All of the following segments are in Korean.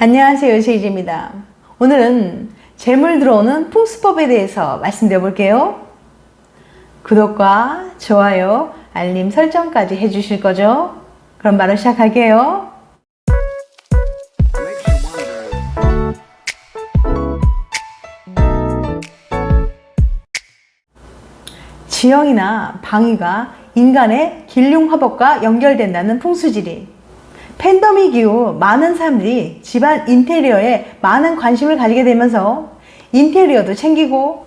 안녕하세요, 세이지입니다. 오늘은 재물 들어오는 풍수법에 대해서 말씀드려 볼게요. 구독과 좋아요, 알림 설정까지 해주실 거죠? 그럼 바로 시작할게요. 지형이나 방위가 인간의 길흉화법과 연결된다는 풍수지리. 팬데믹 이후 많은 사람들이 집안 인테리어에 많은 관심을 가지게 되면서 인테리어도 챙기고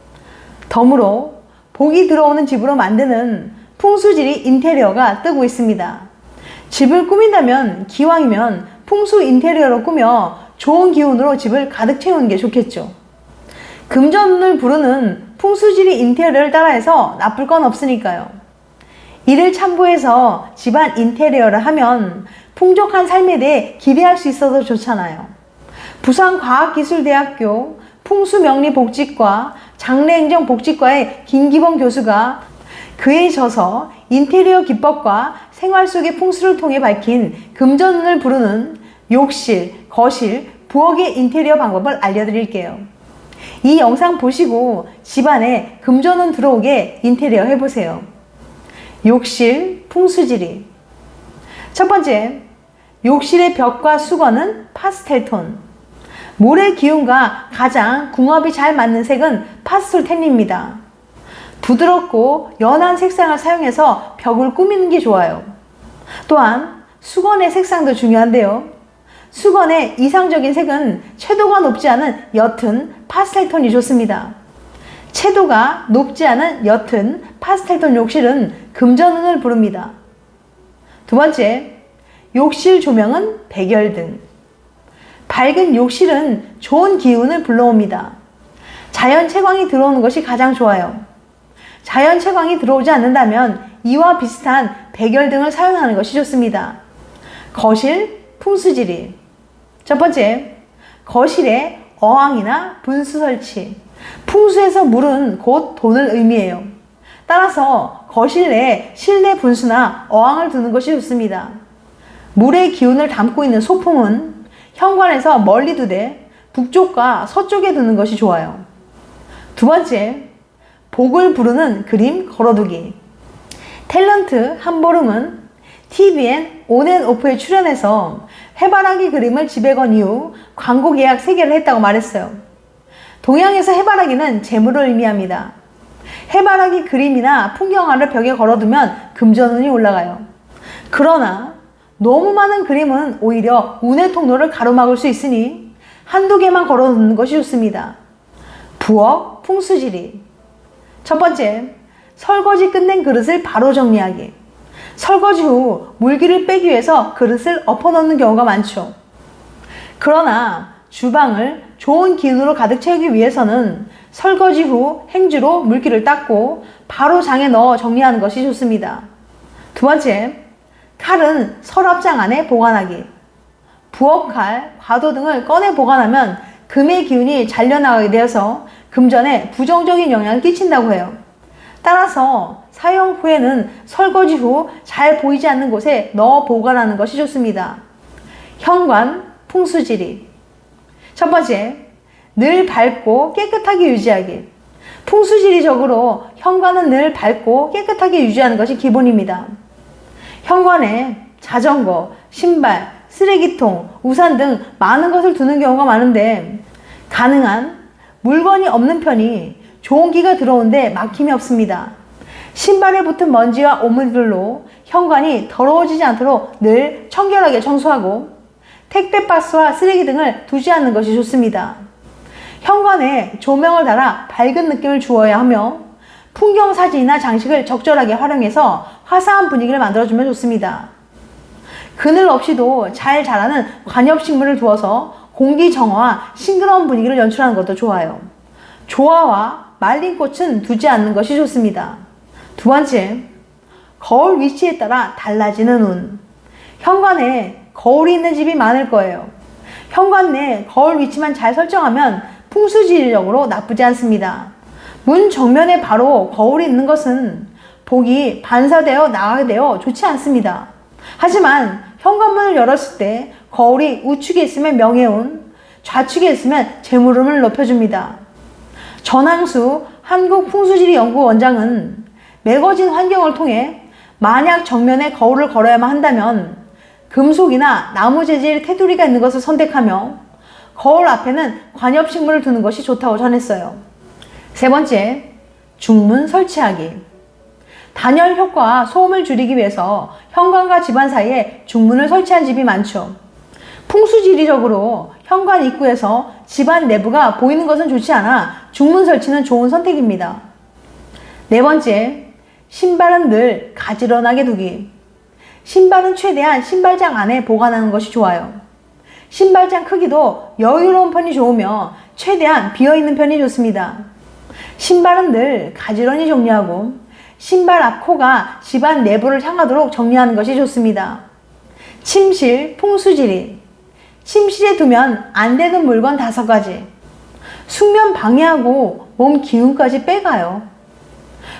덤으로 복이 들어오는 집으로 만드는 풍수지리 인테리어가 뜨고 있습니다. 집을 꾸민다면 기왕이면 풍수 인테리어로 꾸며 좋은 기운으로 집을 가득 채우는 게 좋겠죠. 금전운을 부르는 풍수지리 인테리어를 따라해서 나쁠 건 없으니까요. 이를 참고해서 집안 인테리어를 하면 풍족한 삶에 대해 기대할 수 있어서 좋잖아요. 부산과학기술대학교 풍수명리복지과 장래행정복지과의 김기범 교수가 그에 져서 인테리어 기법과 생활 속의 풍수를 통해 밝힌 금전운을 부르는 욕실, 거실, 부엌의 인테리어 방법을 알려드릴게요. 이 영상 보시고 집안에 금전운 들어오게 인테리어 해보세요. 욕실 풍수지리. 첫 번째, 욕실의 벽과 수건은 파스텔톤. 모래 기운과 가장 궁합이 잘 맞는 색은 파스텔텐입니다. 부드럽고 연한 색상을 사용해서 벽을 꾸미는 게 좋아요. 또한 수건의 색상도 중요한데요. 수건의 이상적인 색은 채도가 높지 않은 옅은 파스텔톤이 좋습니다. 채도가 높지 않은 옅은 파스텔톤 욕실은 금전운을 부릅니다. 두 번째, 욕실 조명은 백열등. 밝은 욕실은 좋은 기운을 불러옵니다. 자연 채광이 들어오는 것이 가장 좋아요. 자연 채광이 들어오지 않는다면 이와 비슷한 백열등을 사용하는 것이 좋습니다. 거실 풍수지리. 첫 번째, 거실에 어항이나 분수 설치. 풍수에서 물은 곧 돈을 의미해요. 따라서 거실 내에 실내 분수나 어항을 두는 것이 좋습니다. 물의 기운을 담고 있는 소품은 현관에서 멀리 두되 북쪽과 서쪽에 두는 것이 좋아요. 두 번째, 복을 부르는 그림 걸어두기. 탤런트 한보름은 TVN 온앤오프에 출연해서 해바라기 그림을 집에 건 이후 광고 계약 3개를 했다고 말했어요. 동양에서 해바라기는 재물을 의미합니다. 해바라기 그림이나 풍경화를 벽에 걸어두면 금전운이 올라가요. 그러나 너무 많은 그림은 오히려 운의 통로를 가로막을 수 있으니 한두 개만 걸어두는 것이 좋습니다. 부엌 풍수지리. 첫 번째, 설거지 끝낸 그릇을 바로 정리하기. 설거지 후 물기를 빼기 위해서 그릇을 엎어놓는 경우가 많죠. 그러나 주방을 좋은 기운으로 가득 채우기 위해서는 설거지 후 행주로 물기를 닦고 바로 장에 넣어 정리하는 것이 좋습니다. 두 번째, 칼은 서랍장 안에 보관하기. 부엌칼, 과도 등을 꺼내 보관하면 금의 기운이 잘려나가게 되어서 금전에 부정적인 영향을 끼친다고 해요. 따라서 사용 후에는 설거지 후 잘 보이지 않는 곳에 넣어 보관하는 것이 좋습니다. 현관 풍수지리. 첫 번째, 늘 밝고 깨끗하게 유지하기. 풍수지리적으로 현관은 늘 밝고 깨끗하게 유지하는 것이 기본입니다. 현관에 자전거, 신발, 쓰레기통, 우산 등 많은 것을 두는 경우가 많은데 가능한 물건이 없는 편이 좋은 기가 들어오는데 막힘이 없습니다. 신발에 붙은 먼지와 오물들로 현관이 더러워지지 않도록 늘 청결하게 청소하고 택배 박스와 쓰레기 등을 두지 않는 것이 좋습니다. 현관에 조명을 달아 밝은 느낌을 주어야 하며 풍경 사진이나 장식을 적절하게 활용해서 화사한 분위기를 만들어주면 좋습니다. 그늘 없이도 잘 자라는 관엽식물을 두어서 공기 정화와 싱그러운 분위기를 연출하는 것도 좋아요. 조화와 말린 꽃은 두지 않는 것이 좋습니다. 두 번째, 거울 위치에 따라 달라지는 운. 현관에 거울이 있는 집이 많을 거예요. 현관 내 거울 위치만 잘 설정하면 풍수지리적으로 나쁘지 않습니다. 문 정면에 바로 거울이 있는 것은 복이 반사되어 나가게 되어 좋지 않습니다. 하지만 현관문을 열었을 때 거울이 우측에 있으면 명예운, 좌측에 있으면 재물음을 높여줍니다. 전항수 한국풍수지리연구원장은 매거진 환경을 통해 만약 정면에 거울을 걸어야만 한다면 금속이나 나무 재질 테두리가 있는 것을 선택하며 거울 앞에는 관엽식물을 두는 것이 좋다고 전했어요. 세 번째, 중문 설치하기. 단열 효과와 소음을 줄이기 위해서 현관과 집안 사이에 중문을 설치한 집이 많죠. 풍수지리적으로 현관 입구에서 집안 내부가 보이는 것은 좋지 않아 중문 설치는 좋은 선택입니다. 네 번째, 신발은 늘 가지런하게 두기. 신발은 최대한 신발장 안에 보관하는 것이 좋아요. 신발장 크기도 여유로운 편이 좋으며 최대한 비어있는 편이 좋습니다. 신발은 늘 가지런히 정리하고 신발 앞 코가 집안 내부를 향하도록 정리하는 것이 좋습니다. 침실 풍수지리. 침실에 두면 안 되는 물건 5가지. 숙면 방해하고 몸 기운까지 빼가요.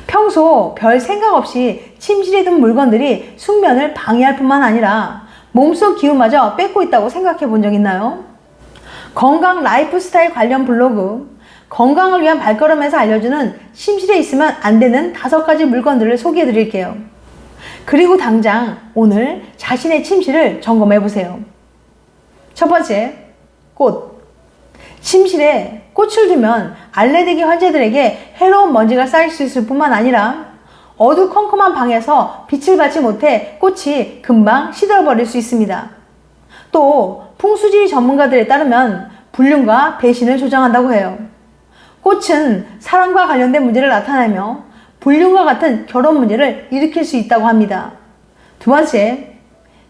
평소 별 생각 없이 침실에 둔 물건들이 숙면을 방해할 뿐만 아니라 몸속 기운마저 뺏고 있다고 생각해 본 적 있나요? 건강 라이프스타일 관련 블로그 건강을 위한 발걸음에서 알려주는 침실에 있으면 안 되는 5가지 물건들을 소개해 드릴게요. 그리고 당장 오늘 자신의 침실을 점검해 보세요. 첫 번째, 꽃. 침실에 꽃을 두면 알레르기 환자들에게 해로운 먼지가 쌓일 수 있을 뿐만 아니라 어두컴컴한 방에서 빛을 받지 못해 꽃이 금방 시들어버릴 수 있습니다. 또 풍수지리 전문가들에 따르면 불륜과 배신을 조장한다고 해요. 꽃은 사랑과 관련된 문제를 나타내며 불륜과 같은 결혼 문제를 일으킬 수 있다고 합니다. 두 번째,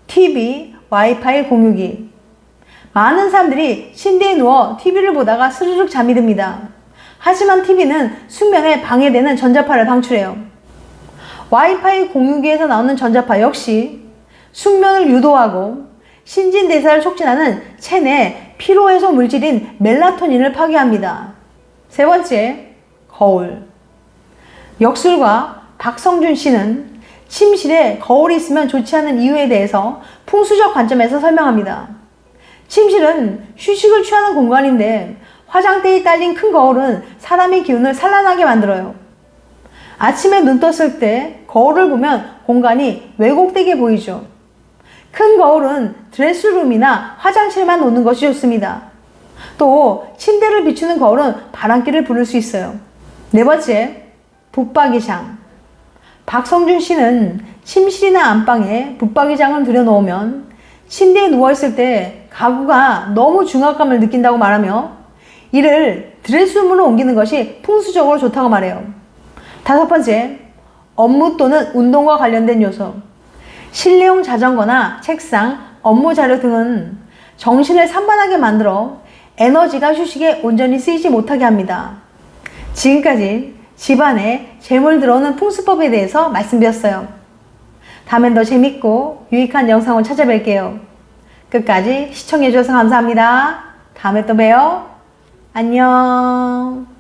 TV, 와이파이 공유기. 많은 사람들이 침대에 누워 TV를 보다가 스르륵 잠이 듭니다. 하지만 TV는 숙면에 방해되는 전자파를 방출해요. 와이파이 공유기에서 나오는 전자파 역시 숙면을 유도하고 신진대사를 촉진하는 체내 피로해소 물질인 멜라토닌을 파괴합니다. 세 번째, 거울. 역술가 박성준 씨는 침실에 거울이 있으면 좋지 않은 이유에 대해서 풍수적 관점에서 설명합니다. 침실은 휴식을 취하는 공간인데 화장대에 딸린 큰 거울은 사람의 기운을 산란하게 만들어요. 아침에 눈 떴을 때 거울을 보면 공간이 왜곡되게 보이죠. 큰 거울은 드레스룸이나 화장실만 놓는 것이 좋습니다. 또 침대를 비추는 거울은 바람기를 부를 수 있어요. 네 번째, 붙박이장. 박성준 씨는 침실이나 안방에 붙박이장을 들여놓으면 침대에 누워있을 때 가구가 너무 중압감을 느낀다고 말하며 이를 드레스룸으로 옮기는 것이 풍수적으로 좋다고 말해요. 다섯 번째, 업무 또는 운동과 관련된 요소. 실내용 자전거나 책상, 업무 자료 등은 정신을 산만하게 만들어 에너지가 휴식에 온전히 쓰이지 못하게 합니다. 지금까지 집안에 재물 들어오는 풍수법에 대해서 말씀드렸어요. 다음엔 더 재밌고 유익한 영상을 찾아뵐게요. 끝까지 시청해주셔서 감사합니다. 다음에 또 봬요. 안녕.